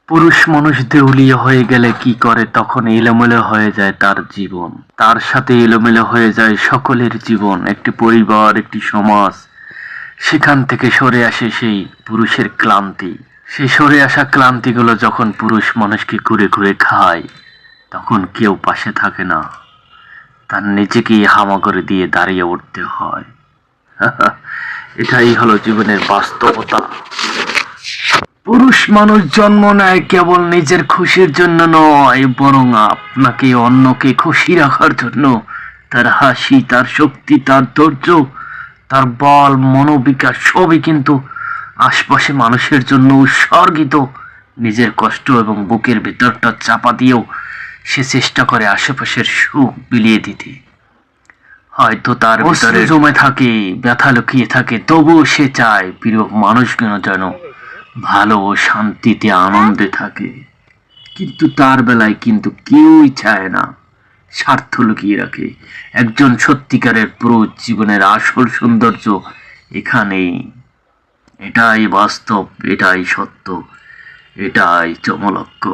পুরুষ মানুষ দেউলিয়া হয়ে গেলে কি করে, তখন এলোমেলো হয়ে যায় তার জীবন, তার সাথে এলোমেলো হয়ে যায় সকলের জীবন, একটি পরিবার, একটি সমাজ। সেখান থেকে সরে আসে সেই পুরুষের ক্লান্তি। সেই সরে আসা ক্লান্তিগুলো যখন পুরুষ মানুষকে ঘুরে ঘুরে খায়, তখন কেউ পাশে থাকে না, তার নিজেকেই হামাগুড়ি দিয়ে দাঁড়িয়ে উঠতে হয়। এটাই হলো জীবনের বাস্তবতা। পুরুষ মানুষ জন্ম নেয় কেবল নিজের খুশির জন্য নয়, বরং আপনাকে অন্যকে খুশি রাখার জন্য। তার হাসি, তার শক্তি, তার ধৈর্য, তার বল, মনোবিকাশ সবই কিন্তু আশপাশে মানুষের জন্য উৎসর্গিত। নিজের কষ্ট এবং বুকের ভেতরটা চাপা দিয়েও সে চেষ্টা করে আশেপাশের সুখ বিলিয়ে দিতে। হয়তো তার ভিতরে জমে থাকে, ব্যথা লুকিয়ে থাকে, তবুও সে চায় প্রিয় মানুষগুলো যেন ভালো ও শান্তিতে আনন্দে থাকে। কিন্তু তার বেলায় কিন্তু কেউই চায় না, স্বার্থ লুকিয়ে রাখে। একজন সত্যিকারের পুরুষ জীবনের আসল সৌন্দর্য এখানেই। এটাই বাস্তব, এটাই সত্য, এটাই চমলক্ষ।